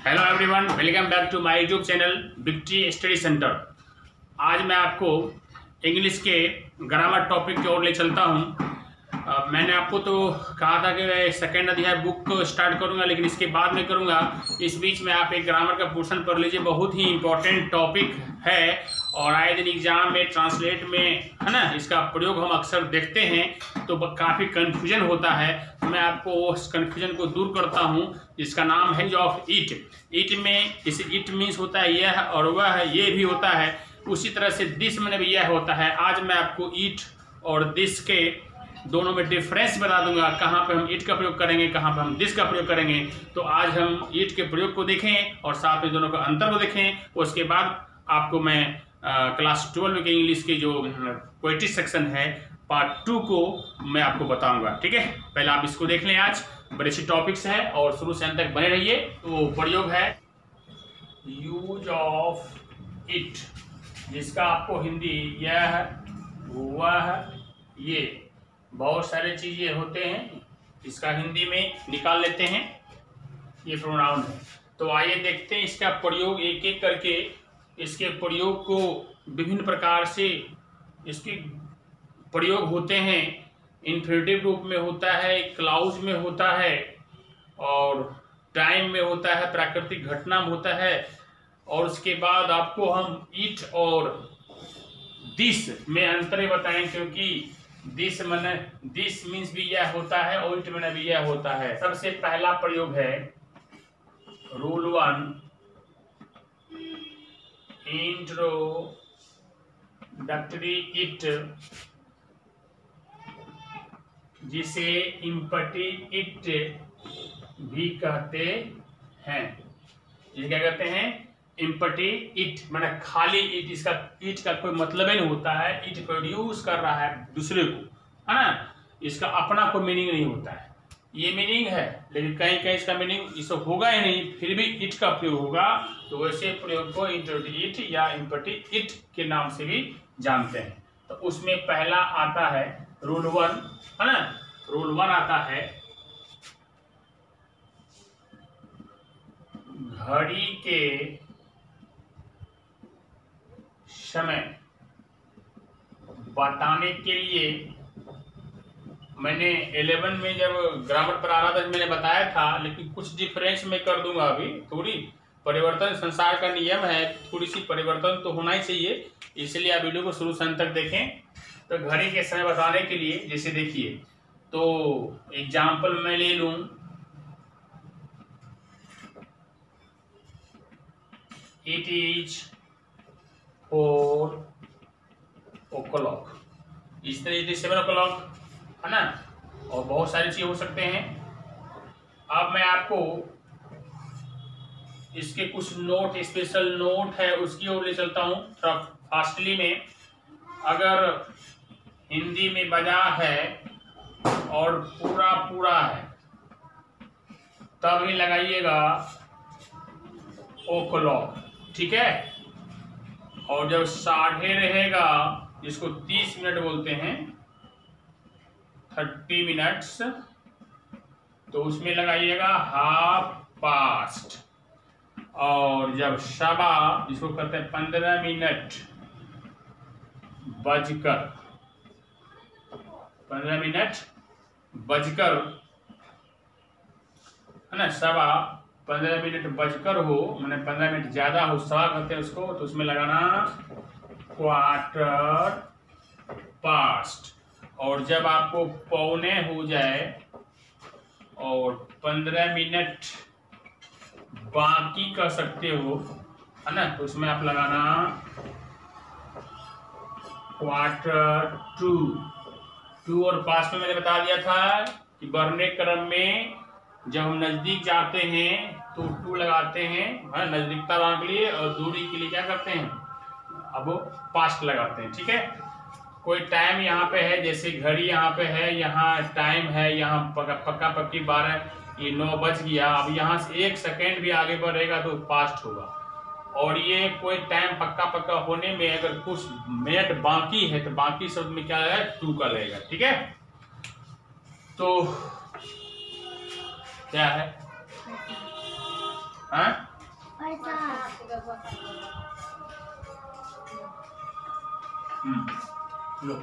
Hello everyone, welcome back to my YouTube channel Victory Study Centre. आज मैं आपको English के ग्रामर टॉपिक की ओर ले चलता हूं। मैंने आपको तो कहा था कि मैं सेकेंड अध्याय बुक को स्टार्ट करूंगा, लेकिन इसके बाद में करूंगा। इस बीच में आप एक ग्रामर का पोर्शन पढ़ लीजिए, बहुत ही इंपॉर्टेंट टॉपिक है और आए दिन एग्जाम में ट्रांसलेट में है ना, इसका प्रयोग हम अक्सर देखते हैं तो काफ़ी कन्फ्यूजन होता है। तो मैं आपको उस कन्फ्यूजन को दूर करता हूं, जिसका नाम है ऑफ इट। इट में इसे इट मीन्स होता है यह और वह है, ये भी होता है। उसी तरह से दिस में भी यह होता है। आज मैं आपको इट और दिस के दोनों में डिफरेंस बता दूंगा, कहाँ पे हम इट का प्रयोग करेंगे, कहाँ पे हम दिस का प्रयोग करेंगे। तो आज हम इट के प्रयोग को देखें और साथ में दोनों का अंतर को देखें। उसके बाद आपको मैं क्लास 12 के इंग्लिश के जो पोएट्री सेक्शन है पार्ट 2 को मैं आपको बताऊंगा। ठीक है, पहले आप इसको देख लें। आज बड़े अच्छे टॉपिक्स हैं और शुरू से अंत तक बने रहिए। तो प्रयोग है यूज ऑफ इट, जिसका आपको हिंदी यह वह ये बहुत सारे चीजें होते हैं, इसका हिंदी में निकाल लेते हैं। ये प्रोनाउन है। तो आइए देखते हैं इसका प्रयोग एक एक करके। इसके प्रयोग को विभिन्न प्रकार से इसके प्रयोग होते हैं। इन्फिनेटिव रूप में होता है, क्लाउज में होता है और टाइम में होता है, प्राकृतिक घटना में होता है। और उसके बाद आपको हम इट और दिस में अंतर बताएं, क्योंकि दिस माने दिस मीन्स भी यह होता है और इट माने भी यह होता है। सबसे पहला प्रयोग है रूल 1, इंट्रोडक्टरी इट, जिसे इम्पटी इट भी कहते हैं। ये क्या कहते हैं? इम्पटी इट माने खाली इट। इसका इट का कोई मतलब ही नहीं होता है। इट प्रोड्यूस कर रहा है दूसरे को, है ना, इसका अपना कोई मीनिंग नहीं होता है। ये मीनिंग है, लेकिन कहीं कहीं इसका मीनिंग इसको होगा ही नहीं, फिर भी इट का प्रयोग होगा। तो वैसे प्रयोग को इंट्रोडक्टरी इट या इम्पटी इट के नाम से भी जानते हैं। तो उसमें पहला आता है रूल 1, है ना। रूल 1 आता है घड़ी के समय बताने के लिए। मैंने 11 में जब ग्रामर पर आ रहा था मैंने बताया था, लेकिन कुछ डिफरेंस मैं कर दूंगा। अभी थोड़ी परिवर्तन संसार का नियम है, थोड़ी सी परिवर्तन तो होना ही चाहिए, इसलिए आप वीडियो को शुरू से अंत तक देखें। तो घड़ी के समय बताने के लिए, जैसे देखिए, तो एग्जाम्पल मैं ले लूं, इट इज 4 o'clock, इस तरह 7 o'clock, है ना। और बहुत सारी चीजें हो सकते हैं। अब मैं आपको इसके कुछ नोट, स्पेशल नोट है, उसकी ओर ले चलता हूं थोड़ा फास्टली में। अगर हिंदी में बजा है और पूरा पूरा है तब ही लगाइएगा o'clock, ठीक है। और जब 12:30 रहेगा, जिसको 30 मिनट बोलते हैं, 30 मिनट्स, तो उसमें लगाइएगा हाफ पास्ट। और जब सवा, जिसको कहते हैं 15 मिनट बजकर, 15 मिनट बजकर, है ना, सवा 15 मिनट बजकर हो, मैंने 15 मिनट ज्यादा हो, सवा कहते हैं उसको, तो उसमें लगाना क्वार्टर पास्ट। और जब आपको पौने हो जाए और 15 मिनट बाकी कर सकते हो, है ना, तो उसमें आप लगाना क्वार्टर टू। और पास्ट में मैंने बता दिया था कि बढ़ने क्रम में जब हम नजदीक जाते हैं तो 2 लगाते हैं, है, नजदीकता के लिए, और दूरी के लिए क्या करते हैं, अब पास्ट लगाते हैं। ठीक है। कोई टाइम यहाँ पे है, जैसे घड़ी यहाँ पे है, यहाँ टाइम है, यहाँ पक्का पक्की 12, ये 9 बज गया। अब यहाँ से 1 सेकेंड भी आगे बढ़ेगा तो पास्ट होगा। और ये कोई टाइम पक्का होने में अगर कुछ मिनट बाकी है तो बाकी शब्द में क्या है, 2 का रहेगा। ठीक है। तो क्या है, हाँ लो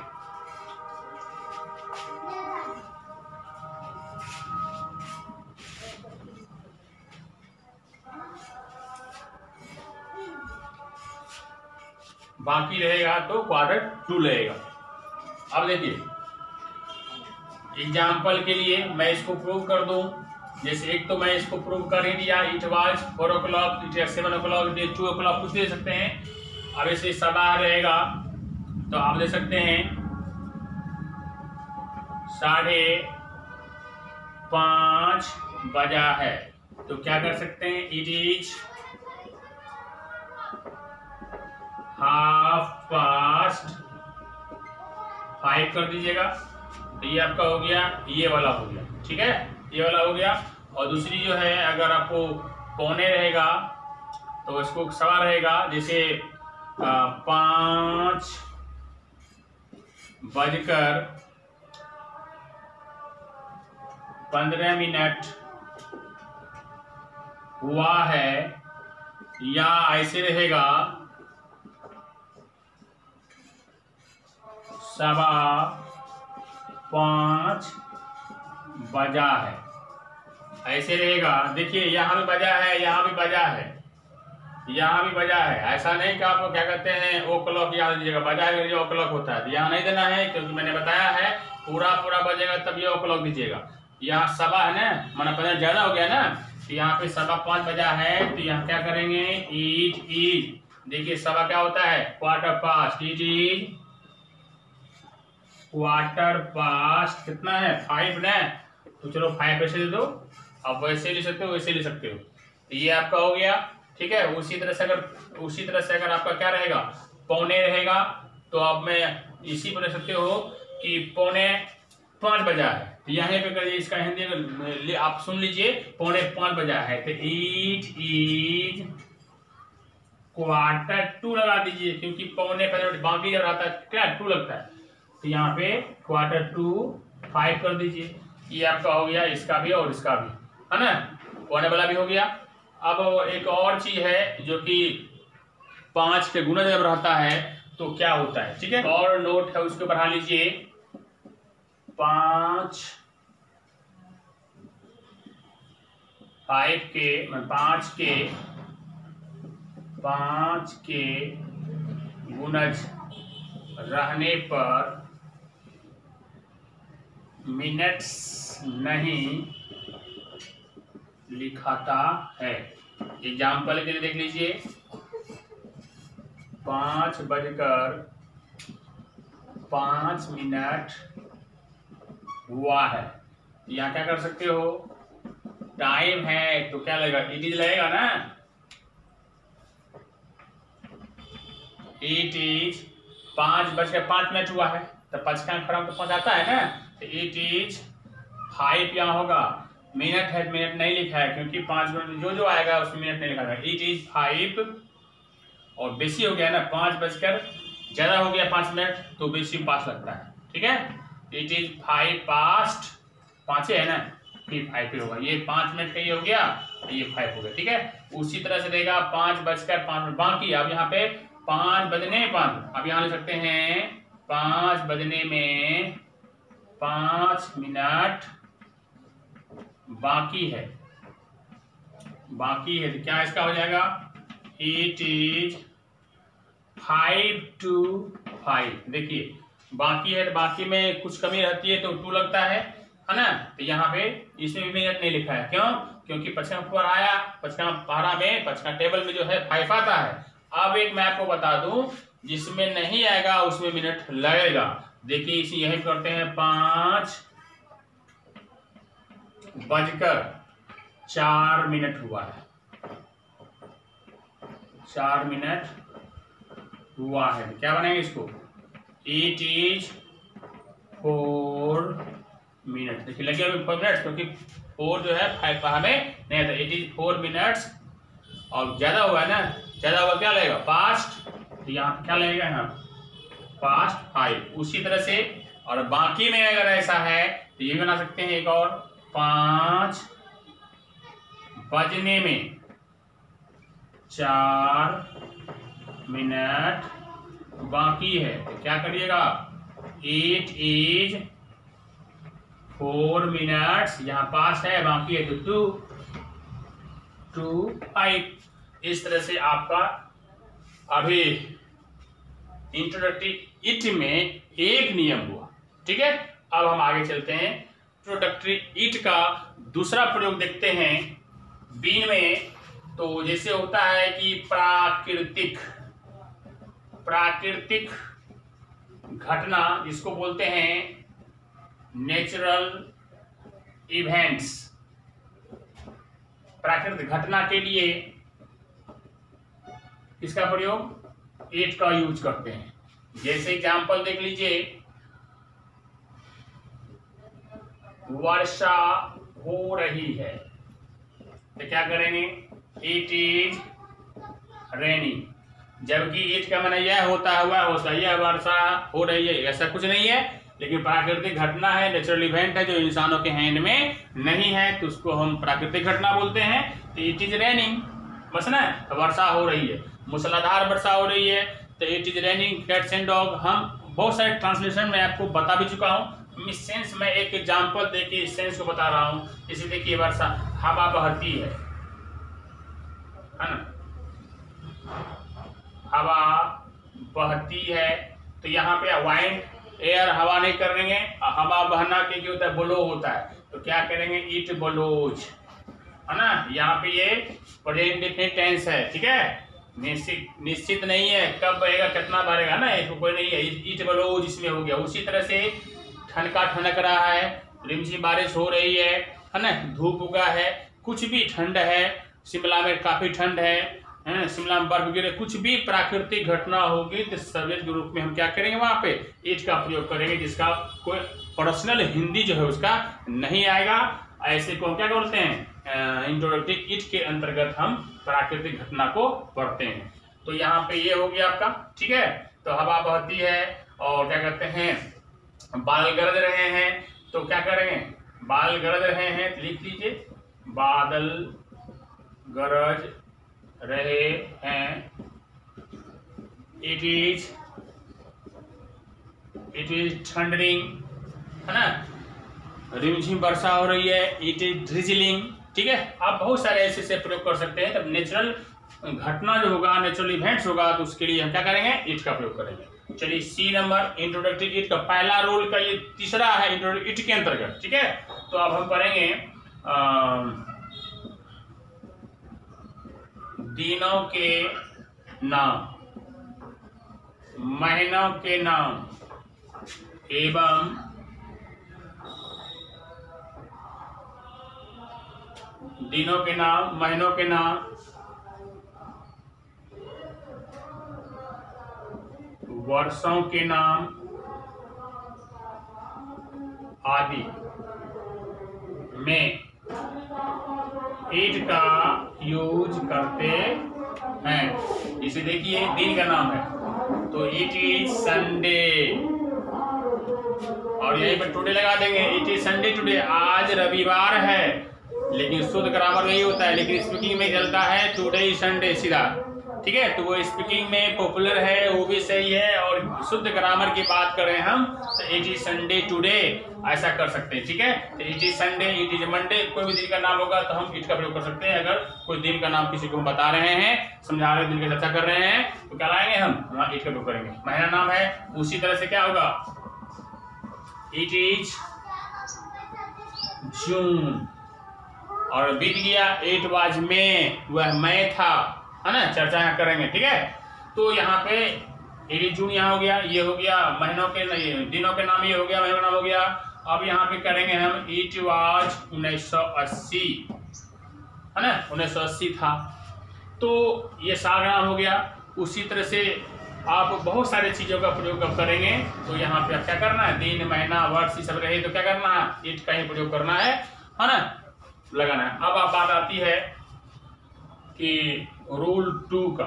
बाकी रहेगा तो Q2 लगेगा। अब देखिए एग्जाम्पल के लिए मैं इसको प्रूव कर दूं, जैसे एक तो मैं इसको प्रूव कर ही दिया, it was 4 o'clock, it 7 o'clock, it 2 o'clock, कुछ दे सकते हैं। अब इसे सवा रहेगा तो आप दे सकते हैं 5:30 बजा है, तो क्या कर सकते हैं, इट इज 5:30 कर दीजिएगा। तो ये आपका हो गया, ये वाला हो गया, ठीक है, ये वाला हो गया। और दूसरी जो है, अगर आपको पौने रहेगा तो इसको सवा रहेगा, जैसे 5:15 हुआ है, या ऐसे रहेगा 5:15 बजा है, ऐसे रहेगा। देखिए यहाँ भी बजा है, यहाँ भी बजा है, यहाँ भी बजा है। ऐसा नहीं कि आपको क्या कहते हैं ओ क्लॉक याद दीजिएगा, बजा है जो ओ क्लॉक होता है, यहाँ नहीं देना है, क्योंकि मैंने बताया है पूरा बजेगा तब ये ओ क्लॉक दीजिएगा। यहाँ सवा है ना, माना 15 ज्यादा हो गया ना, तो यहाँ पे 5:15 बजा है, तो यहाँ क्या करेंगे, इट इज, देखिए सवा क्या होता है, Q4, इट इज Q4, कितना है 5 ना, तो चलो 5 ऐसे दे दो, आप वैसे ले सकते हो, वैसे ले सकते हो। तो ये आपका हो गया, ठीक है। उसी तरह से अगर आपका क्या रहेगा, पौने रहेगा, तो आप में इसी पर ले सकते हो कि 4:45 बजा है, तो यहाँ पे करिए, इसका हिंदी आप सुन लीजिए, 4:45 बजा है, तो इट इज Q2 लगा दीजिए, क्योंकि 4:45 बाकी जब आता है क्या 2 लगता है, तो यहाँ पे Q2 5 कर दीजिए। ये आपका हो गया, इसका भी और इसका भी, है ना, पौने वाला भी हो गया। अब एक और चीज है जो कि 5 के गुना जब रहता है तो क्या होता है, ठीक है, और नोट है उसको बढ़ा लीजिए, 5 के गुणज रहने पर मिनट्स नहीं लिखाता है। एग्जाम्पल के लिए देख लीजिए, 5:05 हुआ है, यहाँ क्या कर सकते हो, टाइम है तो क्या लगेगा, इट इज लगेगा ना, इट इज 5:05 हुआ है, तो 5 का खराब तो 5 आता है ना, तो इट इज 5 यहाँ होगा, मिनट है, मिनट नहीं लिखा है, क्योंकि 5 मिनट जो आएगा उसमें मिनट नहीं लिखा है। इट इज 5 और बेसी हो गया ना, 5 बजकर ज्यादा हो गया 5 मिनट, तो बेसी पास लगता है, ठीक है। इट इज 5:05 है ना, फिर 5 होगा, ये 5 मिनट का ये हो गया, ये 5 हो गया, ठीक है। उसी तरह से रहेगा 5:05 बाकी, अब यहाँ पे 5 बजने 5, अब यहाँ ले सकते हैं 5 बजने में 5 मिनट बाकी है, तो क्या इसका हो जाएगा, इट इज 5 to 5। देखिए बाकी है, तो बाकी में कुछ कमी रहती है तो 2 लगता है ना, तो यहाँ पे इसमें भी मिनट नहीं लिखा है, क्यों, क्योंकि 5 पर आया, 5 पारा में 5 टेबल में जो है 5 आता है। अब एक मैं आपको बता दूं, जिसमें नहीं आएगा उसमें मिनट लगेगा। देखिए इसे यही करते हैं, 5:04 हुआ है, 4 मिनट हुआ है, क्या बनाएंगे इसको, इट इज 4 मिनट। देखिए लगे अभी 4 मिनट, क्योंकि 4 जो है 5 हमें नहीं था, इट इज 4 मिनट्स, और ज्यादा हुआ है ना, ज्यादा हुआ क्या लगेगा, पास्ट, तो यहाँ पे क्या लगेगा, यहाँ पास्ट 5। उसी तरह से और बाकी में अगर ऐसा है तो ये बना सकते हैं एक और, 5 बजने में 4 मिनट बाकी है। तो क्या करिएगा, 8 is 4 minutes, यहाँ पास है, बाकी है तो 2 5। इस तरह से आपका अभी इंट्रोडक्टरी इट में एक नियम हुआ। ठीक है, अब हम आगे चलते हैं। इंट्रोडक्टरी इट का दूसरा प्रयोग देखते हैं बीन में। तो जैसे होता है कि प्राकृतिक घटना, जिसको बोलते हैं नेचुरल इवेंट्स। प्राकृतिक घटना के लिए इसका प्रयोग इट का यूज करते हैं। जैसे एग्जांपल देख लीजिए, वर्षा हो रही है, तो क्या करेंगे, इट इज रेनिंग। जबकि इट का माने यह होता है, वह होता है, यह वर्षा हो रही है, ऐसा कुछ नहीं है। लेकिन प्राकृतिक घटना है, नेचुरल इवेंट है, जो इंसानों के हैंड में नहीं है, तो उसको हम प्राकृतिक घटना बोलते हैं। तो इट इज रेनिंग, बस ना, वर्षा हो रही है, मूसलाधार वर्षा हो रही है, तो it is raining cats and dog. हम बहुत सारे ट्रांसलेशन में आपको बता भी चुका हूँ। इस सेंस में एक एग्जांपल देके इस सेंस को बता रहा हूँ। इसे देखिए, वर्षा, हवा बहती है ना, हवा बहती है। तो यहाँ पे वाइंड, एयर, हवा नहीं करेंगे, हवा बहना के क्या होता है, ब्लो होता है। तो क्या करेंगे, इट ब्लोज, है ना। यहाँ पे ये प्रेजेंट इंडेफिनिट टेंस है। ठीक है, निश्चित नहीं है कब बहेगा, कितना भरेगा ना, इसको कोई नहीं है। इट ब्लोज इसमें हो गया। उसी तरह से ठनक रहा है, रिमझिम बारिश हो रही है ना, धूप उगा है, कुछ भी ठंड है, शिमला में काफी ठंड है, शिमला में बर्फ गिरे, कुछ भी प्राकृतिक घटना होगी तो सब्जेक्ट के रूप में हम क्या करेंगे, वहां पे इट का प्रयोग करेंगे, जिसका कोई पर्सनल हिंदी जो है उसका नहीं आएगा। ऐसे को हम क्या बोलते हैं, इंट्रोडक्टरी इट के अंतर्गत हम प्राकृतिक घटना को पढ़ते हैं। तो यहाँ पे ये हो गया आपका। ठीक है, तो हवा बहती है और क्या कहते हैं, बाल गरज रहे हैं, तो क्या करेंगे, बाल गरज रहे हैं, तो लिख लीजिए, बादल गरज रहे हैं। इट इज थंडरिंग, है ना, रिमझिम वर्षा हो रही है, इट इज ड्रिजलिंग। ठीक है, आप बहुत सारे ऐसे से प्रयोग कर सकते हैं। तब नेचुरल घटना जो होगा, नेचुरल इवेंट्स होगा, तो उसके लिए हम क्या करेंगे, इट का प्रयोग करेंगे। चलिए, सी नंबर इंट्रोडक्टरी इट का पहला रोल का ये तीसरा है इंट्रोडक्टरी इट के अंतर्गत। ठीक है, तो अब हम पढ़ेंगे दिनों के नाम, महीनों के नाम एवं दिनों के नाम, महीनों के नाम, वर्षों के नाम आदि में इट का यूज करते हैं। इसे देखिए, दिन का नाम है, तो इट इज संडे, और यहीं पर टुडे लगा देंगे, इट इज संडे टुडे, आज रविवार है। लेकिन शुद्ध ग्रामर यही होता है, लेकिन स्पीकिंग में चलता है टुडे इज संडे सीधा। ठीक है, तो वो स्पीकिंग में पॉपुलर है, वो भी सही है। और शुद्ध ग्रामर की बात करें हम, तो इट इज संडे टुडे, ऐसा कर सकते हैं। ठीक है, तो it is Sunday, it is Monday, कोई भी दिन का नाम होगा तो हम इट का प्रयोग कर सकते हैं। अगर कोई दिन का नाम किसी को हम बता रहे हैं, समझा रहे हैं, दिन की चर्चा कर रहे हैं, तो क्या लाएंगे हम, इट का प्रयोग करेंगे। महीना नाम है, उसी तरह से क्या होगा, इट इज जून, और बीत गया, इट वाज मे, वह मई था, है ना, चर्चा यहाँ करेंगे। ठीक है, तो यहाँ पे इट इज जून यहाँ हो गया, ये हो गया महीनों के, दिनों के नाम ये हो गया, महीनों का नाम हो गया। अब यहाँ पे करेंगे हम, इट वाज 1980, है ना, 1980 था, तो ये साल का नाम हो गया। उसी तरह से आप बहुत सारे चीजों का प्रयोग अब करेंगे, तो यहाँ पे क्या करना है, दिन, महीना, वर्ष ये सब रहे, तो क्या करना है, इट का ही प्रयोग करना है ना, लगाना है। अब बात आती है कि रूल 2 का।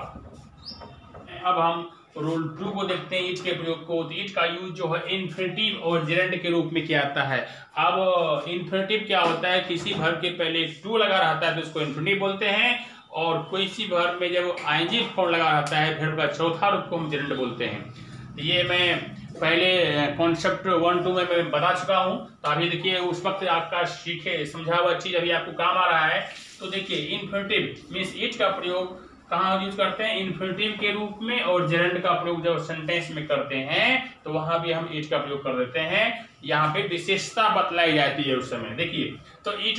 अब हम रूल 2 को देखते हैं, इट के प्रयोग को। तो इट का यूज जो है इन्फिनिटिव और जेरेंड के रूप में किया जाता है। अब इन्फिनिटिव क्या होता है, किसी वर्ब के पहले टू लगा रहता है तो उसको इन्फिनिटिव बोलते हैं, और कोई सी वर्ब में जब आईएनजी फॉर्म लगा रहता है वर्ब का चौथा रूप को हम जेरेंड बोलते हैं। ये मैं पहले कॉन्सेप्ट 1-2 में मैं बता चुका हूँ। तो अभी देखिए उस वक्त आपका सीखे समझा हुआ चीज़ अभी आपको काम आ रहा है। तो देखिए इन्फिनिटिव मीन्स इट का प्रयोग कहाँ यूज करते हैं, इन्फिनिटिव के रूप में, और जेरेंड का प्रयोग जब सेंटेंस में करते हैं तो वहां भी हम इट का प्रयोग कर देते हैं। यहाँ पे विशेषता बतलाई जाती है उस समय। देखिए तो इट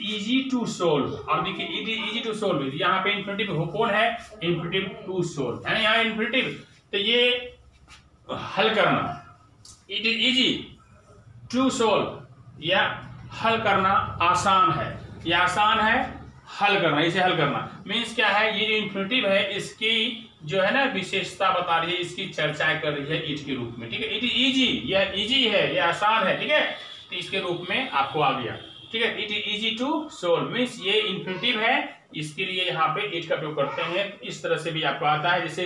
इजी टू सोल्व, और देखिए इट इजी टू सोल्व, यहाँ पे इन्फिनिटिव कौन है, इन्फिनिटिव टू सोल्व है ना, यहाँ इन्फिनिटिव। तो ये हल करना, it is easy to solve, या हल करना आसान है, यह आसान है हल करना, इसे हल करना मीन्स क्या है, ये जो इन्फिनिटिव है इसकी जो है ना विशेषता बता रही है, इसकी चर्चा कर रही है इट के रूप में। ठीक है, इट इज इजी, यह इजी है, यह आसान है। ठीक है, तो इसके रूप में आपको आ गया। ठीक है, it is easy to solve means ये इन्फिनिटिव है, इसके लिए यहाँ पे इट का प्रयोग करते हैं। इस तरह से भी आपको आता है, जैसे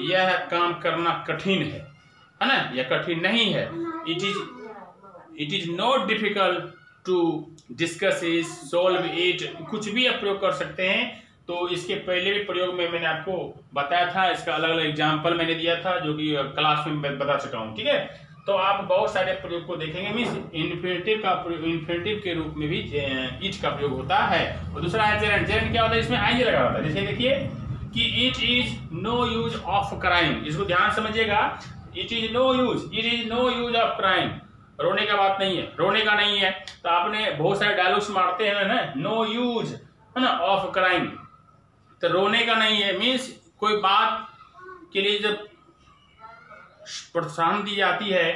यह काम करना कठिन है ना, यह कठिन नहीं है। It is not difficult to discuss is solve it, कुछ भी आप प्रयोग कर सकते हैं। तो इसके पहले भी प्रयोग में मैंने आपको बताया था, इसका अलग अलग एग्जाम्पल मैंने दिया था जो कि क्लास में बता चुका हूँ। ठीक है, तो आप बहुत सारे प्रयोग को देखेंगे मीन्स इन्फिनिटिव के रूप में भी इट का प्रयोग होता है। और दूसरा है जेरेंड। जेरेंड क्या होता है, इसमें आईएनजी लगा होता है। जैसे देखिए कि it is no use of crime, इसको ध्यान समझिएगा, it is no use of crime, रोने का बात नहीं है, रोने का नहीं है। तो आपने बहुत सारे डायलॉग्स मारते हैं ना, नो यूज है ना ऑफ क्राइम, तो रोने का नहीं है मीन्स कोई बात के लिए जब प्रोत्साहन दी जाती है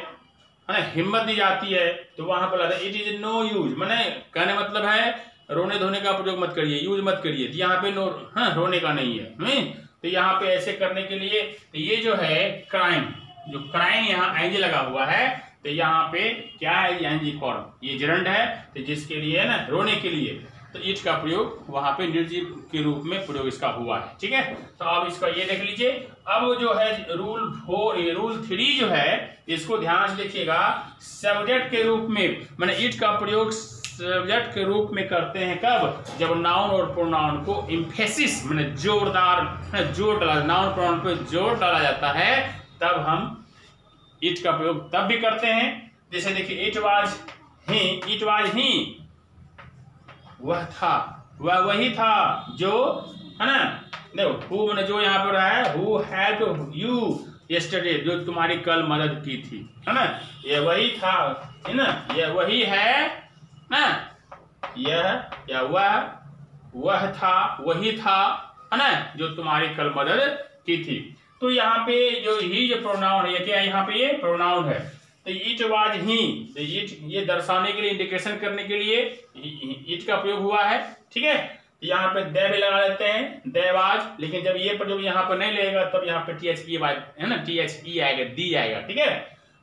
ना, हिम्मत दी जाती है, तो वहां पर लगता है इट इज नो यूज, मैंने कहने मतलब है रोने धोने का प्रयोग मत करिए, यूज मत करिए। तो यहाँ पे नो रोने का नहीं है। तो यहाँ पे ऐसे करने के लिए तो ये जो है क्राइम, जो क्राइम यहाँ आईएनजी लगा हुआ है, तो यहाँ पे क्या है, आईएनजी फॉर्म, ये जेरेंड है, तो जिसके लिए है ना रोने के लिए, तो इट का प्रयोग वहां पे निर्जीव के रूप में प्रयोग इसका हुआ है। ठीक है, तो अब इसका ये देख लीजिए। अब जो है रूल 3 जो है, इसको ध्यान से देखिएगा, सब्जेक्ट के रूप में मैंने इट का प्रयोग सब्जेक्ट के रूप में करते हैं कब, जब नाउन और प्रोनाउन को एम्फेसिस मैंने जोरदार जोर डाला, नाउन प्रोनाउन पे जोर डाला जाता है, तब हम इट का प्रयोग तब भी करते हैं। जैसे देखिए इट वाज ही, वह था, वह वही था जो है ना, देखो हु मैंने जो यहाँ पर है, हु हेल्प्ड यू यस्टरडे, जो तुम्हारी कल मदद की थी, है ना, यह वही था, है ना, यह वही है ना, यह या वह था, वही था, है ना, जो तुम्हारी कल मदद की थी। तो यहाँ पे जो ही जो प्रोनाउन है, क्या यहाँ पे ये प्रोनाउन है, तो इट वाज ही, तो इट ये दर्शाने के लिए, इंडिकेशन करने के लिए इट का प्रयोग हुआ है। ठीक है, यहाँ पे दे भी लगा लेते हैं, दे वाज, लेकिन जब ये प्रयोग यहाँ पर नहीं लगेगा तब यहाँ पे THE है ना, THE आएगा, दी आएगा। ठीक है,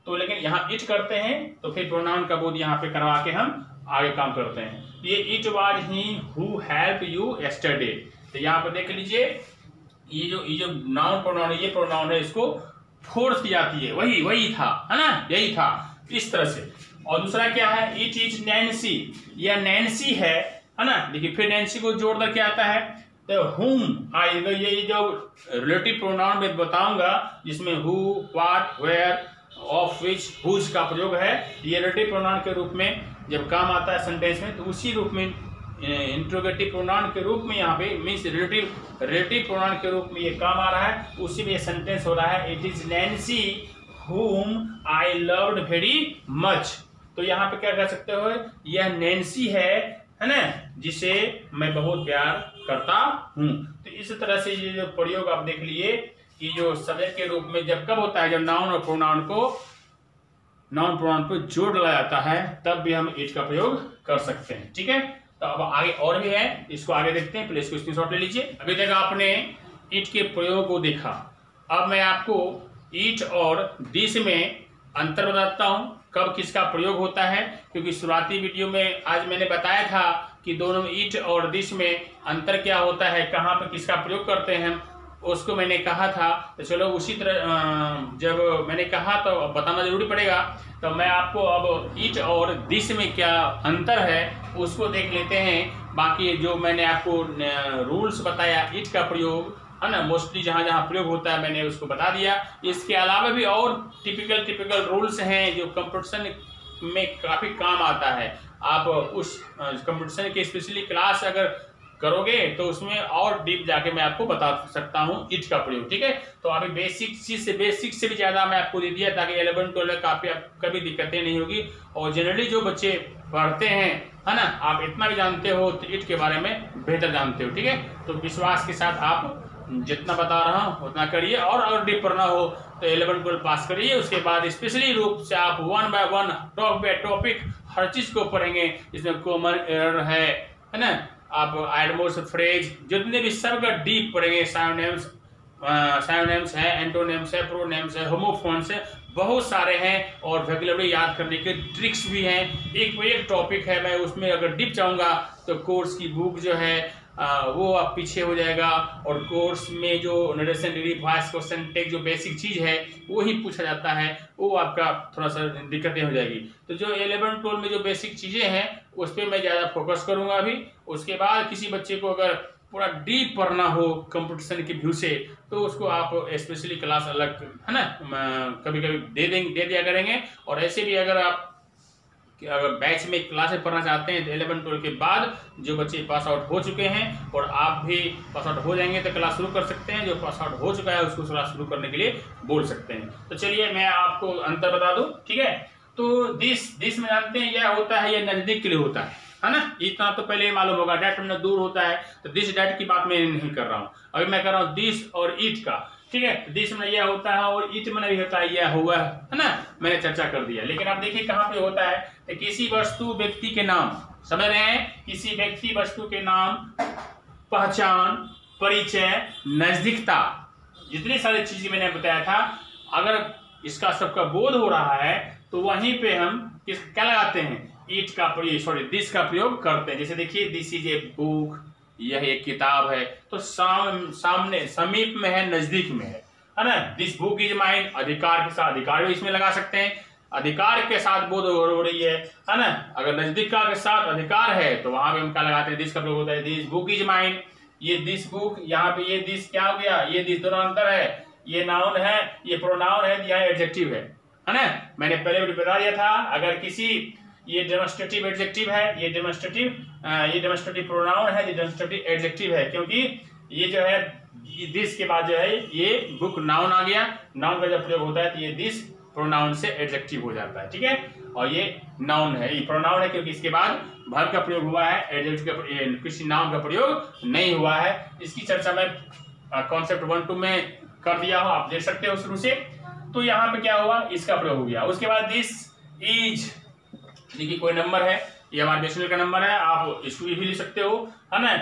तो लेकिन यहाँ इट करते हैं तो फिर प्रोनाउन का बोध यहाँ पे करवा के हम आगे काम करते हैं। ये it was he who help you yesterday, तो यहाँ पर देख लीजिए, ये जो नाउन प्रोनाउन है, ये प्रोनाउन है, इसको फोर्स की जाती है, वही था, है ना, यही था, इस तरह से। और दूसरा क्या है, इट इज नैन्सी, यह नैन्सी है ना। देखिए फिर नैन्सी को जोड़ करके आता है, तो हुम आएगा, ये जो रिलेटिव प्रोनाउन में बताऊंगा, जिसमें who, what, where, of which, whose का प्रयोग है, ये रिलेटिव प्रोनाउन के रूप में जब काम आता है सेंटेंस में, तो उसी रूप में इंट्रोगेटिव प्रोनाउन के रूप में यहाँ पे मीन्स रिलेटिव प्रोनाउन के रूप में ये काम आ रहा है, उसी में ये सेंटेंस हो रहा है, it is Nancy whom I loved very much। तो यहाँ पे क्या कह सकते हो, यह नैन्सी है ना, जिसे मैं बहुत प्यार करता हूँ। तो इस तरह से ये जो प्रयोग आप देख लिए कि जो सब्जेक्ट के रूप में जब कब होता है, जब नाउन और प्रोनाउन पर जोड़ डाला जाता है, तब भी हम इट का प्रयोग कर सकते हैं। ठीक है, तो अब आगे और भी है, इसको आगे देखते हैं, पहले इसको स्क्रीनशॉट ले लीजिए। अभी तक आपने इट के प्रयोग को देखा, अब मैं आपको इट और दिस में अंतर बताता हूं, कब किसका प्रयोग होता है, क्योंकि शुरुआती वीडियो में आज मैंने बताया था कि दोनों इट और दिस में अंतर क्या होता है, कहाँ पर किसका प्रयोग करते हैं, उसको मैंने कहा था। तो चलो उसी तरह जब मैंने कहा तो बताना जरूरी पड़ेगा, तो मैं आपको अब इट और दिस में क्या अंतर है उसको देख लेते हैं बाकी जो मैंने आपको रूल्स बताया इट का प्रयोग है ना, मोस्टली जहाँ जहाँ प्रयोग होता है मैंने उसको बता दिया। इसके अलावा भी और टिपिकल रूल्स हैं जो कंपटीशन में काफ़ी काम आता है। आप उस कंपटीशन के स्पेशली क्लास अगर करोगे तो उसमें और डीप जाके मैं आपको बता सकता हूँ इट का प्रयोग, ठीक है। तो अभी बेसिक से भी ज़्यादा मैं आपको दे दिया ताकि 11-12 में काफ़ी कभी दिक्कतें नहीं होगी। और जनरली जो बच्चे पढ़ते हैं है ना, आप इतना भी जानते हो तो इट के बारे में बेहतर जानते हो, ठीक है। तो विश्वास के साथ आप जितना बता रहा हूँ उतना करिए, और अगर डीप पढ़ना हो तो 11-12 पास करिए। उसके बाद स्पेशली रूप से आप 1 बाय 1 टॉपिक हर चीज़ को पढ़ेंगे। इसमें कॉमन एरर है ना, आप एडमोस फ्रेज जितने भी सब डीप पढ़ेंगे। सायोनेम्स है, एंटोनेम्स है, प्रोनेम्स है, होमोफोन्स है, बहुत सारे हैं। और वोकैबुलरी याद करने के ट्रिक्स भी हैं। एक टॉपिक है, मैं उसमें अगर डीप जाऊंगा तो कोर्स की बुक जो है वो आप पीछे हो जाएगा। और कोर्स में जो narration degree voice question tag जो बेसिक चीज़ है वो ही पूछा जाता है, वो आपका थोड़ा सा दिक्कतें हो जाएगी। तो जो 11-12 में जो बेसिक चीज़ें हैं उस पर मैं ज़्यादा फोकस करूँगा अभी। उसके बाद किसी बच्चे को अगर पूरा डीप पढ़ना हो कंपटीशन के व्यू से तो उसको आप स्पेशली क्लास अलग है ना कभी कभी दे दिया करेंगे। और ऐसे भी अगर आप अगर बैच में क्लासेस पढ़ना चाहते हैं तो 11-12 के बाद जो बच्चे पास आउट हो चुके हैं और आप भी पास आउट हो जाएंगे तो क्लास शुरू कर सकते हैं। जो पास आउट हो चुका है उसको क्लास शुरू करने के लिए बोल सकते हैं। तो चलिए मैं आपको अंतर बता दूं, ठीक है। तो दिस में जानते हैं यह होता है, यह नजदीक के लिए होता है ना। इतना तो पहले मालूम होगा। डैट में दूर होता है, तो दिस डैट की बात मैं नहीं कर रहा हूँ। अभी मैं कर रहा हूँ दिस और ईट का, ठीक है। दिस में यह होता है और ईट में भी होता है, यह हुआ है ना, मैंने चर्चा कर दिया। लेकिन आप देखिए कहाँ पे होता है, तो किसी वस्तु व्यक्ति के नाम, समझ रहे हैं, किसी व्यक्ति वस्तु के नाम, पहचान, परिचय, नजदीकता, जितनी सारी चीजें मैंने बताया था, अगर इसका सबका बोध हो रहा है तो वहीं पे हम क्या लगाते हैं, इट का प्रयोग, दिस का प्रयोग करते हैं। जैसे देखिए दिस इज ए बुक, यह एक किताब है, तो सामने समीप में है, नजदीक में है ना। दिस बुक इज माइन, अधिकार के साथ अधिकार भी इसमें लगा सकते हैं, अधिकार के साथ बोध हो रही है ना। अगर नजदीकता के साथ अधिकार है तो वहां पे हम क्या लगाते हैं, दिस का प्रयोग होता है। दिस बुक इज माइन, ये दिस बुक, यहाँ पे ये दिस क्या हो गया, ये दिस दोनों अंतर है, ये नाउन है, ये प्रोनाउन है, यह एडजेक्टिव है ना। मैंने पहले भी बता दिया था, अगर किसी ये डेमोन्स्ट्रेटिव एडजेक्टिव है, ये डेमोन्स्ट्रेटिव प्रोनाउन है, ये डेमोन्स्ट्रेटिव एडजेक्टिव है, क्योंकि ये जो है दिस के बाद जो है ये बुक नाउन आ गया। नाउन का जब प्रयोग होता है तो ये दिस प्रोनाउन से एडजेक्टिव हो जाता है, ठीक है। और ये नाउन है, ये प्रोनाउन है क्योंकि इसके बाद वर्ब का प्रयोग हुआ है, एडजेक्टिव का किसी नाउन का प्रयोग नहीं हुआ है। इसकी चर्चा मैं कॉन्सेप्ट 1-2 में कर दिया हूं, आप देख सकते हो शुरू से। तो यहाँ पे क्या हुआ, इसका प्रयोग हो गया। उसके बाद दिस इज, देखिए कोई नंबर है, ये हमारा डेसिमल का नंबर है, आप इसको भी लिख सकते हो है ना।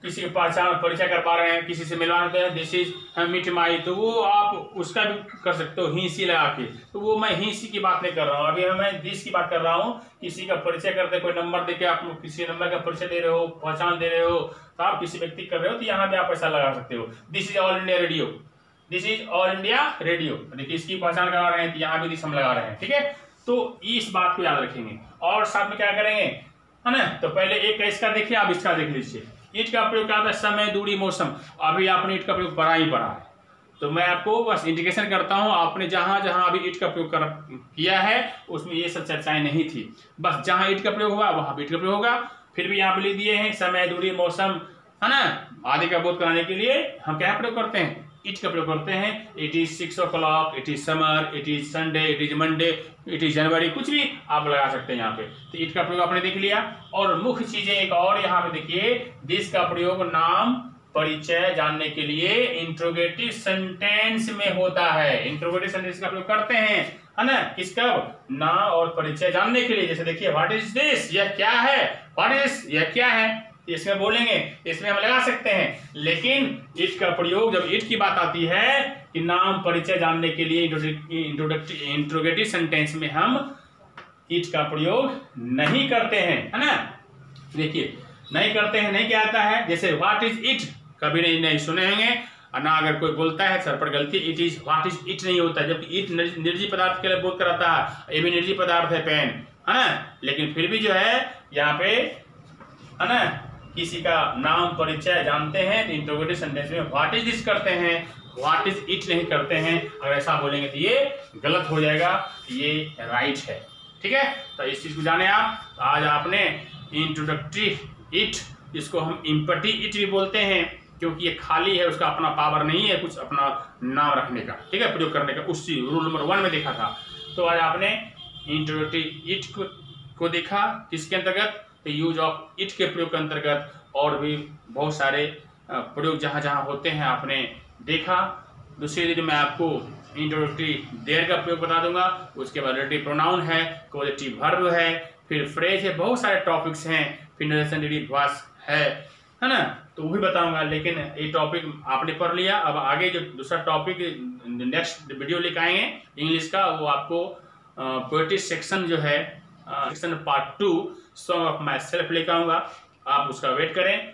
किसी की पहचान परिचय कर पा रहे हैं, किसी से मिलवा रहे हैं, दिस इज मीट माई, तो वो आप उसका भी कर सकते हो ही सी लगा के। तो वो मैं ही सी की बात नहीं कर रहा हूँ, अभी मैं दिस की बात कर रहा हूँ। किसी का परिचय करते, कोई नंबर देके आप किसी नंबर का परिचय दे रहे हो, पहचान दे रहे हो, तो आप किसी व्यक्ति कर रहे हो तो यहाँ पे आप ऐसा लगा सकते हो। This is all India radio, this is all India radio, देखिए इसकी पहचान करा रहे हैं तो यहाँ भी दिस हम लगा रहे हैं, ठीक है। तो इस बात को याद रखेंगे। और साथ में क्या करेंगे है ना, तो पहले एक इसका देखिए, आप इसका देख लीजिए। ईट का प्रयोग क्या होता है, समय, दूरी, मौसम। अभी आपने ईट का प्रयोग पढ़ा ही पढ़ा है, तो मैं आपको बस इंडिकेशन करता हूँ। आपने जहां जहां अभी ईट का प्रयोग किया है उसमें ये सब चर्चाएं नहीं थी, बस जहां ईट का प्रयोग हुआ वहां ईट का प्रयोग होगा। फिर भी यहाँ पे लिख दिए हैं समय, दूरी, मौसम है ना, आदि का बोध कराने के लिए हम क्या प्रयोग करते हैं, इट का प्रयोग करते हैं। It is 6 o'clock, it is summer, it is Sunday, it is Monday, it is जनवरी, कुछ भी आप लगा सकते हैं यहाँ पे। तो इट का प्रयोग आपने देख लिया। और मुख्य चीजें एक और यहाँ पे देखिए, दिस का प्रयोग नाम, परिचय जानने के लिए इंट्रोगेटिव सेंटेंस में होता है। इंट्रोगेटिव सेंटेंस का प्रयोग करते हैं है ना, किसका, नाम और परिचय जानने के लिए। जैसे देखिए व्हाट इज दिस, यह क्या है, व्हाट इज दिस, यह क्या है, इसमें बोलेंगे, इसमें हम लगा सकते हैं। लेकिन इट का प्रयोग जब इट की बात आती है कि नाम परिचय जानने के लिए इंट्रोगेटिव सेंटेंस में हम इट का प्रयोग नहीं करते हैं है ना। देखिए नहीं करते हैं, नहीं क्या आता है, जैसे व्हाट इज इट कभी नहीं सुने होंगे ना। अगर कोई बोलता है सर पर गलती, it is, what is it नहीं होता, जबकि इट निर्जीव पदार्थ के लिए बोध कराता है, ये भी निर्जीव पदार्थ है पेन है ना। लेकिन फिर भी जो है यहाँ पे है ना, किसी का नाम परिचय जानते हैं तो इंट्रोगेटिव सेंटेंस में व्हाट इज दिस करते हैं, व्हाट इज इट नहीं करते हैं। अगर ऐसा बोलेंगे तो ये गलत हो जाएगा, ये राइट है। ठीक है, तो इस चीज को जाने आप। तो आज आपने इंट्रोडक्टरी इट, इसको हम इम्पटी इट भी बोलते हैं क्योंकि ये खाली है, उसका अपना पावर नहीं है कुछ अपना नाम रखने का, ठीक है, प्रयोग करने का। उसी रूल नंबर 1 में देखा था। तो आज आपने इंट्रोडक्टरी इट को देखा, किसके अंतर्गत, तो यूज ऑफ इट के प्रयोग के अंतर्गत, और भी बहुत सारे प्रयोग जहाँ जहाँ होते हैं आपने देखा। दूसरे दिन मैं आपको इंट्रोडक्टरी देयर का प्रयोग बता दूंगा, उसके बाद रिलेटिव प्रोनाउन है, पॉजिटिव वर्ब है, फिर फ्रेज है, बहुत सारे टॉपिक्स हैं, फिर नरेशन डिड वाज है ना, तो वो भी बताऊंगा। लेकिन ये टॉपिक आपने पढ़ लिया, अब आगे जो दूसरा टॉपिक नेक्स्ट वीडियो लेकर आएंगे इंग्लिश का, वो आपको पोएट्री सेक्शन जो है section part 2 song of my self लेकर आऊंगा। आप उसका वेट करें।